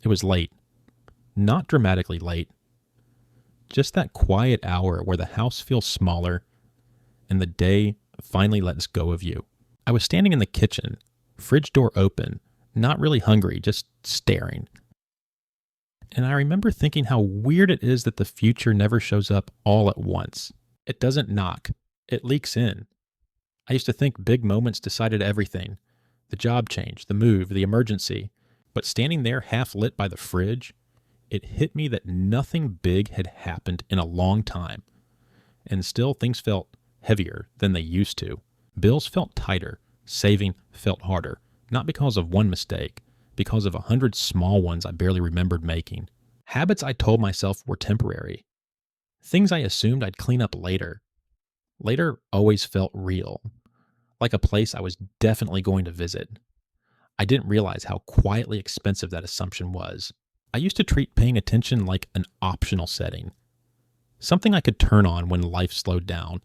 It was late. Not dramatically late. Just that quiet hour where the house feels smaller and the day finally lets go of you. I was standing in the kitchen, fridge door open, not really hungry, just staring. And I remember thinking how weird it is that the future never shows up all at once. It doesn't knock. It leaks in. I used to think big moments decided everything. The job change, the move, the emergency. But standing there half lit by the fridge, it hit me that nothing big had happened in a long time. And still things felt heavier than they used to. Bills felt tighter. Saving felt harder. Not because of one mistake, because of 100 small ones I barely remembered making. Habits I told myself were temporary. Things I assumed I'd clean up later. Later always felt real, like a place I was definitely going to visit. I didn't realize how quietly expensive that assumption was. I used to treat paying attention like an optional setting, something I could turn on when life slowed down.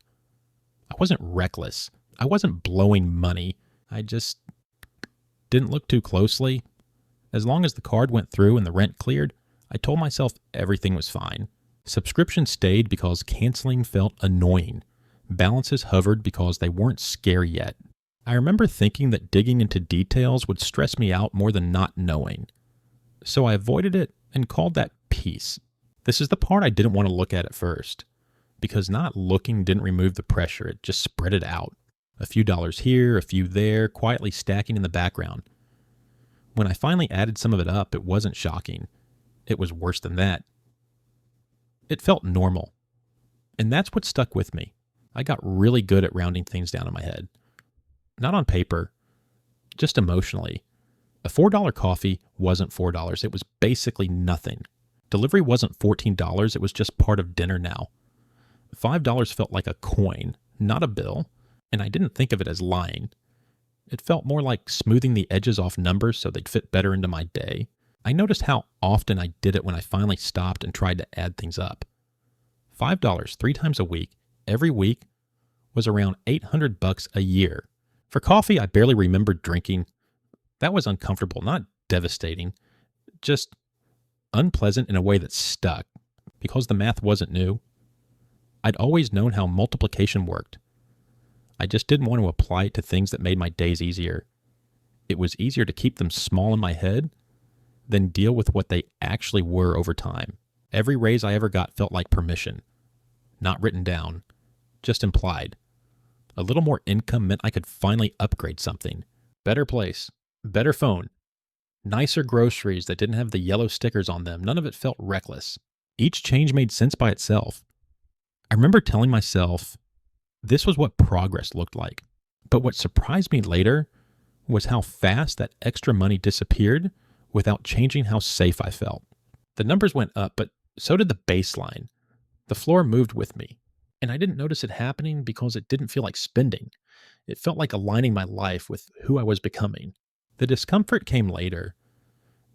I wasn't reckless. I wasn't blowing money. I just didn't look too closely. As long as the card went through and the rent cleared, I told myself everything was fine. Subscriptions stayed because canceling felt annoying. Balances hovered because they weren't scary yet. I remember thinking that digging into details would stress me out more than not knowing. So I avoided it and called that peace. This is the part I didn't want to look at first, because not looking didn't remove the pressure, it just spread it out. A few dollars here, a few there, quietly stacking in the background. When I finally added some of it up, it wasn't shocking. It was worse than that. It felt normal. And that's what stuck with me. I got really good at rounding things down in my head. Not on paper, just emotionally. A $4 coffee wasn't $4. It was basically nothing. Delivery wasn't $14. It was just part of dinner now. $5 felt like a coin, not a bill, and I didn't think of it as lying. It felt more like smoothing the edges off numbers so they'd fit better into my day. I noticed how often I did it when I finally stopped and tried to add things up. $5 3 times a week, every week, was around $800 a year. For coffee, I barely remembered drinking. That was uncomfortable, not devastating, just unpleasant in a way that stuck, because the math wasn't new. I'd always known how multiplication worked. I just didn't want to apply it to things that made my days easier. It was easier to keep them small in my head than deal with what they actually were over time. Every raise I ever got felt like permission. Not written down, just implied. A little more income meant I could finally upgrade something. Better place, better phone, nicer groceries that didn't have the yellow stickers on them. None of it felt reckless. Each change made sense by itself. I remember telling myself this was what progress looked like. But what surprised me later was how fast that extra money disappeared without changing how safe I felt. The numbers went up, but so did the baseline. The floor moved with me, and I didn't notice it happening because it didn't feel like spending. It felt like aligning my life with who I was becoming. The discomfort came later,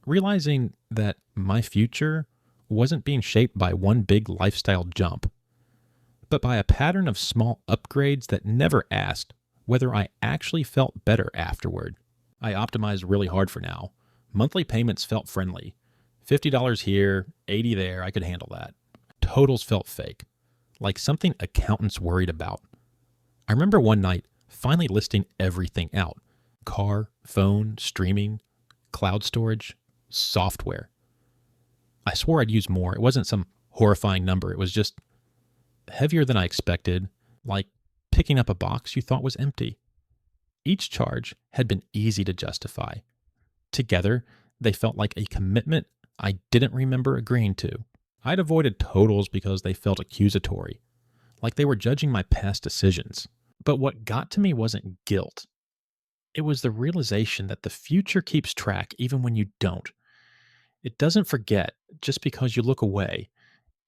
realizing that my future wasn't being shaped by one big lifestyle jump, but by a pattern of small upgrades that never asked whether I actually felt better afterward. I optimized really hard for now. Monthly payments felt friendly. $50 here, $80 there, I could handle that. Totals felt fake, like something accountants worried about. I remember one night finally listing everything out. Car, phone, streaming, cloud storage, software. I swore I'd use more. It wasn't some horrifying number. It was just heavier than I expected, like picking up a box you thought was empty. Each charge had been easy to justify. Together, they felt like a commitment I didn't remember agreeing to. I'd avoided totals because they felt accusatory, like they were judging my past decisions. But what got to me wasn't guilt. It was the realization that the future keeps track even when you don't. It doesn't forget just because you look away.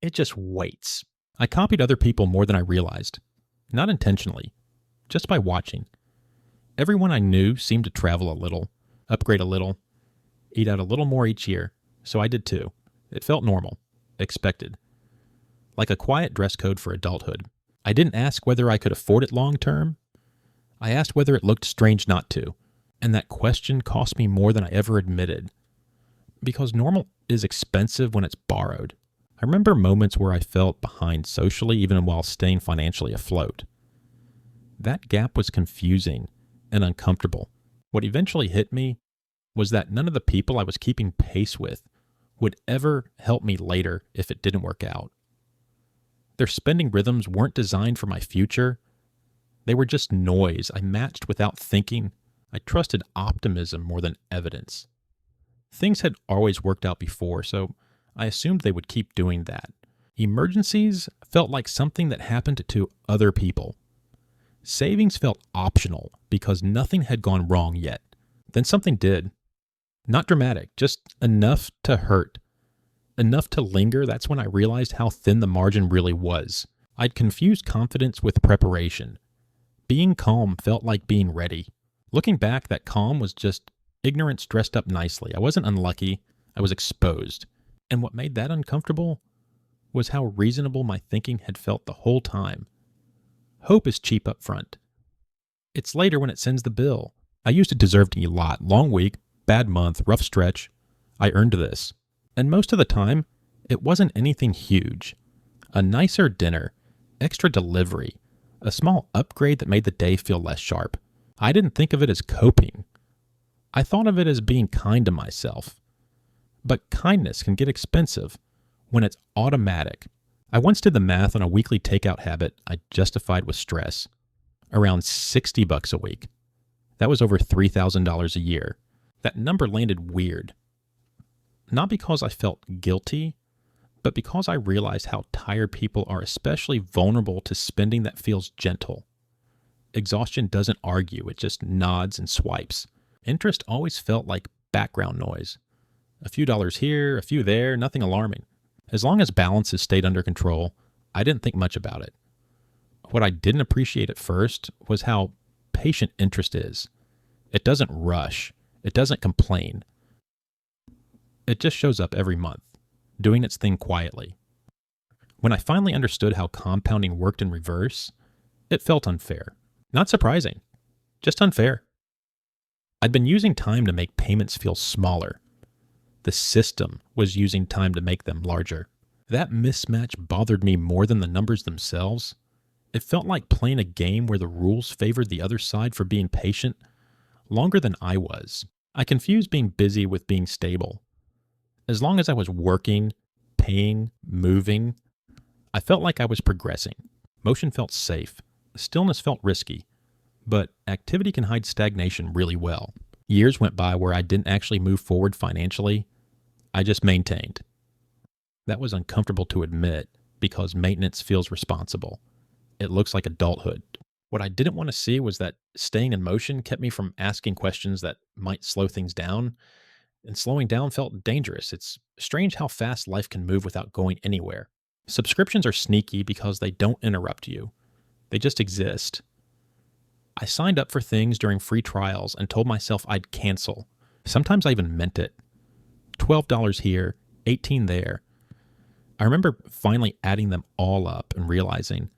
It just waits. I copied other people more than I realized. Not intentionally, just by watching. Everyone I knew seemed to travel a little, upgrade a little, eat out a little more each year, so I did too. It felt normal, expected. Like a quiet dress code for adulthood. I didn't ask whether I could afford it long term. I asked whether it looked strange not to, and that question cost me more than I ever admitted. Because normal is expensive when it's borrowed. I remember moments where I felt behind socially even while staying financially afloat. That gap was confusing and uncomfortable. What eventually hit me was that none of the people I was keeping pace with would ever help me later if it didn't work out. Their spending rhythms weren't designed for my future. They were just noise I matched without thinking. I trusted optimism more than evidence. Things had always worked out before, so I assumed they would keep doing that. Emergencies felt like something that happened to other people. Savings felt optional because nothing had gone wrong yet. Then something did. Not dramatic, just enough to hurt. Enough to linger. That's when I realized how thin the margin really was. I'd confused confidence with preparation. Being calm felt like being ready. Looking back, that calm was just ignorance dressed up nicely. I wasn't unlucky. I was exposed. And what made that uncomfortable was how reasonable my thinking had felt the whole time. Hope is cheap up front. It's later when it sends the bill. I used to deserve to eat a lot. Long week, bad month, rough stretch. I earned this. And most of the time, it wasn't anything huge. A nicer dinner, extra delivery, a small upgrade that made the day feel less sharp. I didn't think of it as coping. I thought of it as being kind to myself. But kindness can get expensive when it's automatic. I once did the math on a weekly takeout habit I justified with stress. Around $60 a week. That was over $3,000 a year. That number landed weird. Not because I felt guilty, but because I realized how tired people are especially vulnerable to spending that feels gentle. Exhaustion doesn't argue, it just nods and swipes. Interest always felt like background noise. A few dollars here, a few there, nothing alarming. As long as balances stayed under control, I didn't think much about it. What I didn't appreciate at first was how patient interest is. It doesn't rush. It doesn't complain. It just shows up every month, doing its thing quietly. When I finally understood how compounding worked in reverse, it felt unfair. Not surprising, just unfair. I'd been using time to make payments feel smaller. The system was using time to make them larger. That mismatch bothered me more than the numbers themselves. It felt like playing a game where the rules favored the other side for being patient longer than I was. I confused being busy with being stable. As long as I was working, paying, moving, I felt like I was progressing. Motion felt safe. Stillness felt risky. But activity can hide stagnation really well. Years went by where I didn't actually move forward financially. I just maintained. That was uncomfortable to admit because maintenance feels responsible. It looks like adulthood. What I didn't want to see was that staying in motion kept me from asking questions that might slow things down, and slowing down felt dangerous. It's strange how fast life can move without going anywhere. Subscriptions are sneaky because they don't interrupt you. They just exist. I signed up for things during free trials and told myself I'd cancel. Sometimes I even meant it. $12 here, $18 there. I remember finally adding them all up and realizing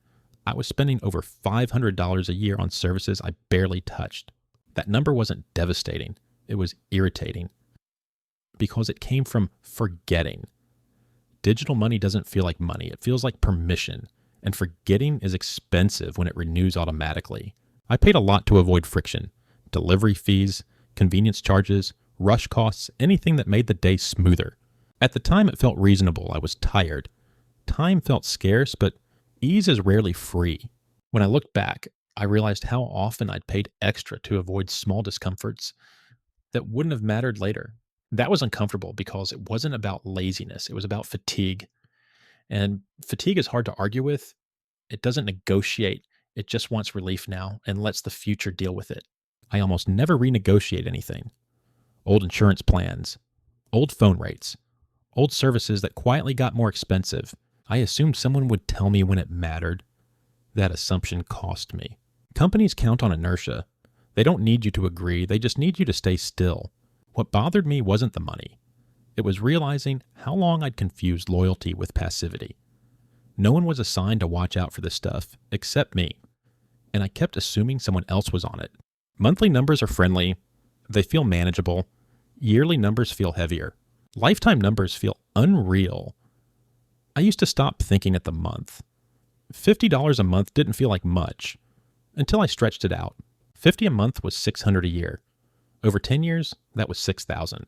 I was spending over $500 a year on services I barely touched. That number wasn't devastating. It was irritating because it came from forgetting. Digital money doesn't feel like money. It feels like permission, and forgetting is expensive when it renews automatically. I paid a lot to avoid friction, delivery fees, convenience charges, rush costs, anything that made the day smoother. At the time, it felt reasonable. I was tired. Time felt scarce, but ease is rarely free. When I looked back, I realized how often I'd paid extra to avoid small discomforts that wouldn't have mattered later. That was uncomfortable because it wasn't about laziness. It was about fatigue. And fatigue is hard to argue with. It doesn't negotiate. It just wants relief now and lets the future deal with it. I almost never renegotiate anything. Old insurance plans, old phone rates, old services that quietly got more expensive. I assumed someone would tell me when it mattered. That assumption cost me. Companies count on inertia. They don't need you to agree. They just need you to stay still. What bothered me wasn't the money. It was realizing how long I'd confused loyalty with passivity. No one was assigned to watch out for this stuff except me, and I kept assuming someone else was on it. Monthly numbers are friendly. They feel manageable. Yearly numbers feel heavier. Lifetime numbers feel unreal. I used to stop thinking at the month. $50 a month didn't feel like much until I stretched it out. 50 a month was 600 a year. Over 10 years, that was 6,000.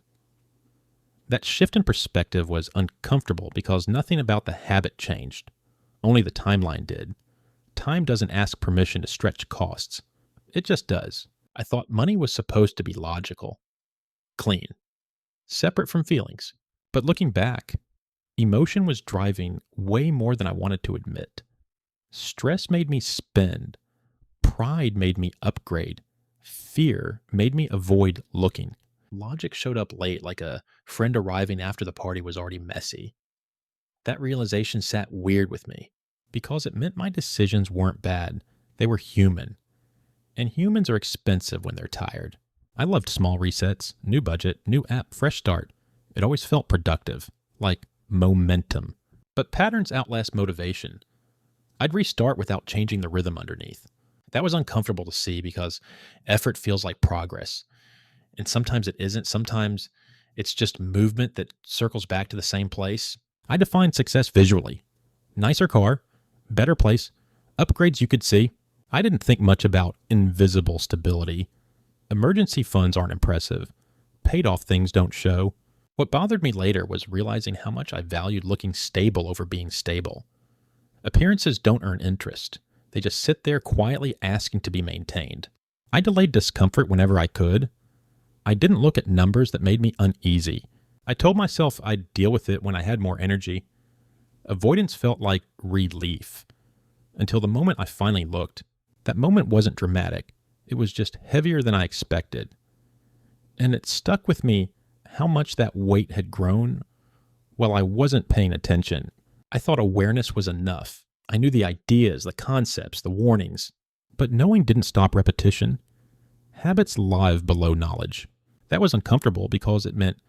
That shift in perspective was uncomfortable because nothing about the habit changed. Only the timeline did. Time doesn't ask permission to stretch costs. It just does. I thought money was supposed to be logical, clean, separate from feelings. But looking back, emotion was driving way more than I wanted to admit. Stress made me spend. Pride made me upgrade. Fear made me avoid looking. Logic showed up late, like a friend arriving after the party was already messy. That realization sat weird with me because it meant my decisions weren't bad. They were human. And humans are expensive when they're tired. I loved small resets, new budget, new app, fresh start. It always felt productive, like momentum. But patterns outlast motivation. I'd restart without changing the rhythm underneath. That was uncomfortable to see because effort feels like progress. And sometimes it isn't. Sometimes it's just movement that circles back to the same place. I define success visually. Nicer car, better place, upgrades you could see. I didn't think much about invisible stability. Emergency funds aren't impressive. Paid off things don't show. What bothered me later was realizing how much I valued looking stable over being stable. Appearances don't earn interest. They just sit there quietly asking to be maintained. I delayed discomfort whenever I could. I didn't look at numbers that made me uneasy. I told myself I'd deal with it when I had more energy. Avoidance felt like relief. Until the moment I finally looked. That moment wasn't dramatic. It was just heavier than I expected. And it stuck with me how much that weight had grown while I wasn't paying attention. I thought awareness was enough. I knew the ideas, the concepts, the warnings. But knowing didn't stop repetition. Habits live below knowledge. That was uncomfortable because it meant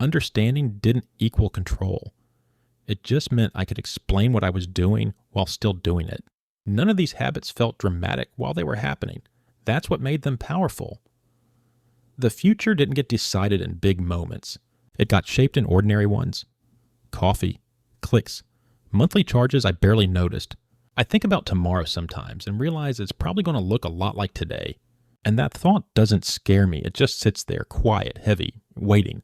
understanding didn't equal control. It just meant I could explain what I was doing while still doing it. None of these habits felt dramatic while they were happening. That's what made them powerful. The future didn't get decided in big moments. It got shaped in ordinary ones. Coffee, clicks, monthly charges I barely noticed. I think about tomorrow sometimes and realize it's probably going to look a lot like today. And that thought doesn't scare me. It just sits there, quiet, heavy, waiting.